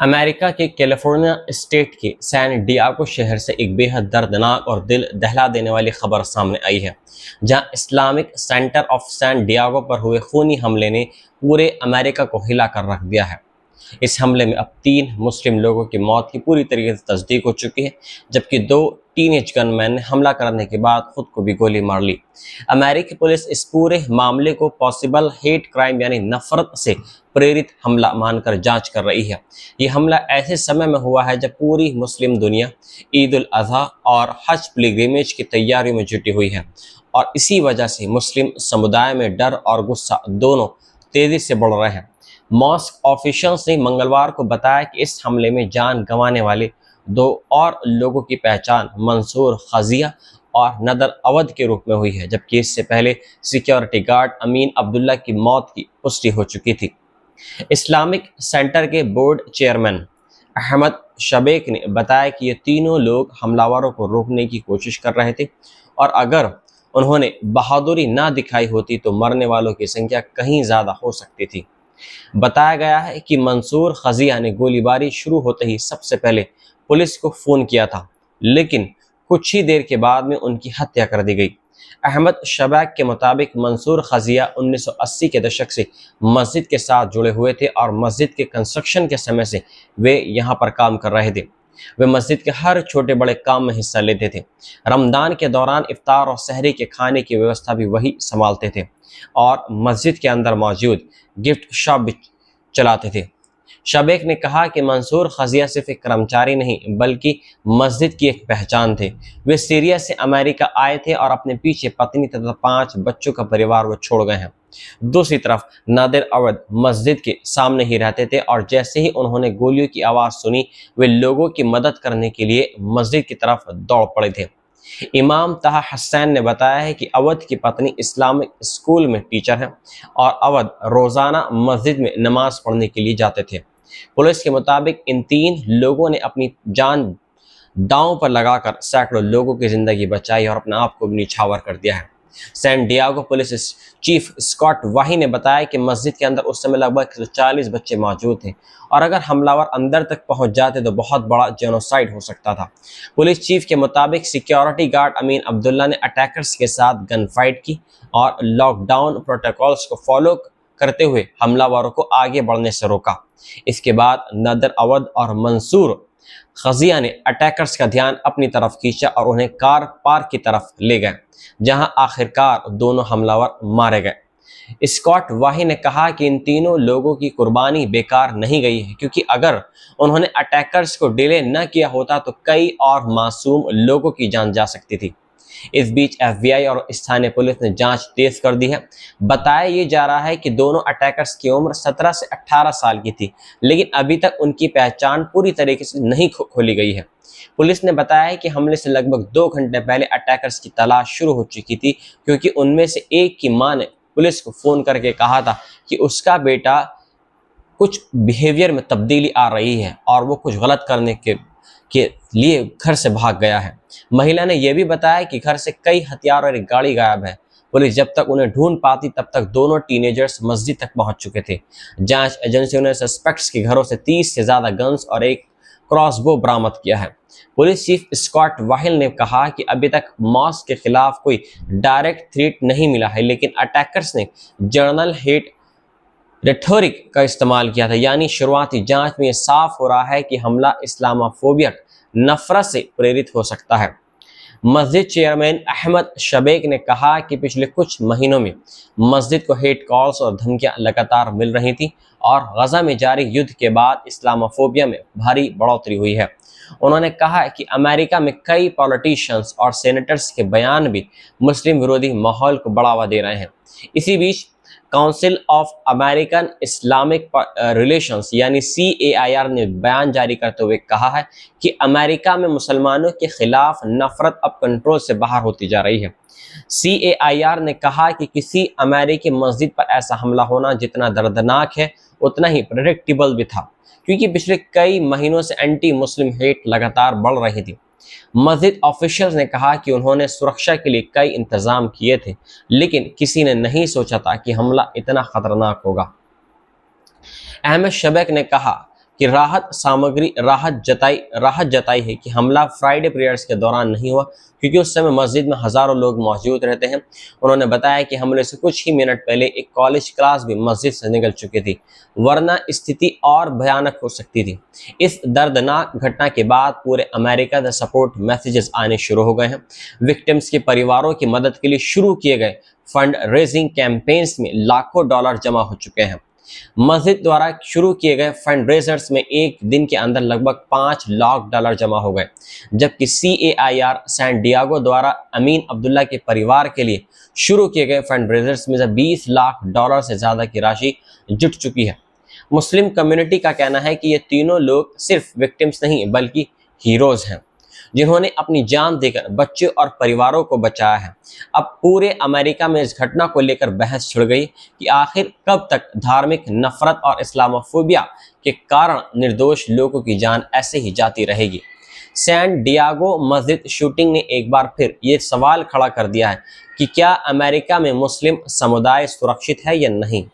America के California state के San Diego शहर से एक बेहद दर्दनाक और दिल दहला देने वाली खबर सामने आई है, जहां Islamic centre of San Diego पर हुए खूनी हमले ने पूरे अमेरिका को हिला कर रख दिया है। इस हमले में अब 3 मुस्लिम लोगों की मौत की पूरी तरीके से तस्दीक हो चुकी है, जबकि 2 टीनेज गनमैन ने हमला करने के बाद खुद को भी गोली मार ली। अमेरिकी पुलिस इस पूरे मामले को पॉसिबल हेट क्राइम यानी नफरत से प्रेरित हमला मानकर जांच कर रही है। ये हमला ऐसे समय में हुआ है जब पूरी मुस्लिम दुनिया ईद उल अज़हा और हज पिलग्रिमेज की तैयारियों में जुटी हुई है, और इसी वजह से मुस्लिम समुदाय में डर और गुस्सा दोनों तेजी से बढ़ रहे हैं। मॉस्क ऑफिशियल्स ने मंगलवार को बताया कि इस हमले में जान गंवाने वाले 2 और लोगों की पहचान मंसूर खजिया और नदर अवध के रूप में हुई है, जबकि इससे पहले सिक्योरिटी गार्ड अमीन अब्दुल्ला की मौत की पुष्टि हो चुकी थी। इस्लामिक सेंटर के बोर्ड चेयरमैन अहमद शबेक ने बताया कि ये तीनों लोग हमलावरों को रोकने की कोशिश कर रहे थे, और अगर उन्होंने बहादुरी ना दिखाई होती तो मरने वालों की संख्या कहीं ज़्यादा हो सकती थी। बताया गया है कि मंसूर खजिया ने गोलीबारी शुरू होते ही सबसे पहले पुलिस को फ़ोन किया था, लेकिन कुछ ही देर के बाद में उनकी हत्या कर दी गई। अहमद शबैक के मुताबिक मंसूर खजिया 1980 के दशक से मस्जिद के साथ जुड़े हुए थे, और मस्जिद के कंस्ट्रक्शन के समय से वे यहाँ पर काम कर रहे थे। वे मस्जिद के हर छोटे बड़े काम में हिस्सा लेते थे। रमज़ान के दौरान इफ्तार और सहरी के खाने की व्यवस्था भी वही संभालते थे, और मस्जिद के अंदर मौजूद गिफ्ट शॉप भी चलाते थे। शबेक ने कहा कि मंसूर खजिया सिर्फ एक कर्मचारी नहीं बल्कि मस्जिद की एक पहचान थे। वे सीरिया से अमेरिका आए थे और अपने पीछे पत्नी तथा 5 बच्चों का परिवार वो छोड़ गए हैं। दूसरी तरफ नादिर अवध मस्जिद के सामने ही रहते थे, और जैसे ही उन्होंने गोलियों की आवाज़ सुनी वे लोगों की मदद करने के लिए मस्जिद की तरफ दौड़ पड़े थे। इमाम तहा हसैन ने बताया है कि अवध की पत्नी इस्लामिक स्कूल में टीचर है, और अवध रोज़ाना मस्जिद में नमाज पढ़ने के लिए जाते थे। पुलिस के मुताबिक इन 3 लोगों ने अपनी जान दांव पर लगाकर सैकड़ों लोगों की जिंदगी बचाई और अपने आप को भी निछावर कर दिया है। San Diego police chief Scott Wahl ने बताया कि मस्जिद के अंदर उस समय लगभग 140 बच्चे मौजूद थे, और अगर हमलावर अंदर तक पहुंच जाते तो बहुत बड़ा जेनोसाइड हो सकता था। पुलिस चीफ के मुताबिक सिक्योरिटी गार्ड अमीन अब्दुल्ला ने अटैकर्स के साथ गन फाइट की और लॉकडाउन प्रोटोकॉल्स को फॉलो करते हुए हमलावरों को आगे बढ़ने से रोका। इसके बाद नदर अवध और मंसूर खजिया ने अटैकर्स का ध्यान अपनी तरफ खींचा और उन्हें कार पार्क की तरफ ले गए, जहां आखिरकार दोनों हमलावर मारे गए। स्कॉट वाही ने कहा कि इन तीनों लोगों की कुर्बानी बेकार नहीं गई है, क्योंकि अगर उन्होंने अटैकर्स को डिले न किया होता तो कई और मासूम लोगों की जान जा सकती थी। इस बीच FBI और स्थानीय पुलिस ने जांच तेज कर दी है। बताया ये जा रहा है कि दोनों अटैकर्स की उम्र 17 से 18 साल की थी, लेकिन अभी तक उनकी पहचान पूरी तरीके से नहीं खोली गई है। पुलिस ने बताया है कि हमले से लगभग 2 घंटे पहले अटैकर्स की तलाश शुरू हो चुकी थी, क्योंकि उनमें से एक की मां ने पुलिस को फ़ोन करके कहा था कि उसका बेटा कुछ बिहेवियर में तब्दीली आ रही है और वो कुछ गलत करने के लिए घर से भाग गया है। महिला ने यह भी बताया कि घर से कई हथियार और एक गाड़ी गायब है। पुलिस जब तक उन्हें ढूंढ पाती तब तक दोनों टीनेजर्स मस्जिद तक पहुंच चुके थे। जांच एजेंसियों ने सस्पेक्ट्स के घरों से 30 से ज़्यादा गन्स और एक क्रॉसबो बरामद किया है। पुलिस चीफ स्कॉट वाहिल ने कहा कि अभी तक मॉस्क के खिलाफ कोई डायरेक्ट थ्रेट नहीं मिला है, लेकिन अटैकर्स ने जर्नल हेट रेटोरिक का इस्तेमाल किया था। यानी शुरुआती जांच में यह साफ हो रहा है कि हमला इस्लामोफोबिया नफरत से प्रेरित हो सकता है। मस्जिद चेयरमैन अहमद शबेक ने कहा कि पिछले कुछ महीनों में मस्जिद को हेट कॉल्स और धमकियां लगातार मिल रही थी, और गजा में जारी युद्ध के बाद इस्लामोफोबिया में भारी बढ़ोतरी हुई है। उन्होंने कहा कि अमेरिका में कई पॉलिटिशियंस और सेनेटर्स के बयान भी मुस्लिम विरोधी माहौल को बढ़ावा दे रहे हैं। इसी बीच council of American Islamic relations यानी CAIR ने बयान जारी करते हुए कहा है कि अमेरिका में मुसलमानों के खिलाफ नफरत अब कंट्रोल से बाहर होती जा रही है। CAIR ने कहा कि किसी अमेरिकी मस्जिद पर ऐसा हमला होना जितना दर्दनाक है उतना ही प्रेडिक्टेबल भी था, क्योंकि पिछले कई महीनों से एंटी मुस्लिम हेट लगातार बढ़ रही थी। मस्जिद ऑफिशियल्स ने कहा कि उन्होंने सुरक्षा के लिए कई इंतजाम किए थे, लेकिन किसी ने नहीं सोचा था कि हमला इतना खतरनाक होगा। अहमद शबैक ने कहा कि राहत जताई है कि हमला फ्राइडे प्रेयर्स के दौरान नहीं हुआ, क्योंकि उस समय मस्जिद में हज़ारों लोग मौजूद रहते हैं। उन्होंने बताया कि हमले से कुछ ही मिनट पहले एक कॉलेज क्लास भी मस्जिद से निकल चुकी थी, वरना स्थिति और भयानक हो सकती थी। इस दर्दनाक घटना के बाद पूरे अमेरिका से सपोर्ट मैसेजेस आने शुरू हो गए हैं। विक्टिम्स के परिवारों की मदद के लिए शुरू किए गए फंड रेजिंग कैंपेन्स में लाखों डॉलर जमा हो चुके हैं। मस्जिद द्वारा शुरू किए गए फंड रेजर्स में एक दिन के अंदर लगभग 5 लाख डॉलर जमा हो गए, जबकि CAIR सैन डियागो द्वारा अमीन अब्दुल्ला के परिवार के लिए शुरू किए गए फंड रेजर्स में से 20 लाख डॉलर से ज़्यादा की राशि जुट चुकी है। मुस्लिम कम्युनिटी का कहना है कि ये तीनों लोग सिर्फ विक्टिम्स नहीं बल्कि हीरोज़ हैं, जिन्होंने अपनी जान देकर बच्चे और परिवारों को बचाया है। अब पूरे अमेरिका में इस घटना को लेकर बहस छिड़ गई कि आखिर कब तक धार्मिक नफरत और इस्लामोफोबिया के कारण निर्दोष लोगों की जान ऐसे ही जाती रहेगी। सैन डियागो मस्जिद शूटिंग ने एक बार फिर ये सवाल खड़ा कर दिया है कि क्या अमेरिका में मुस्लिम समुदाय सुरक्षित है या नहीं।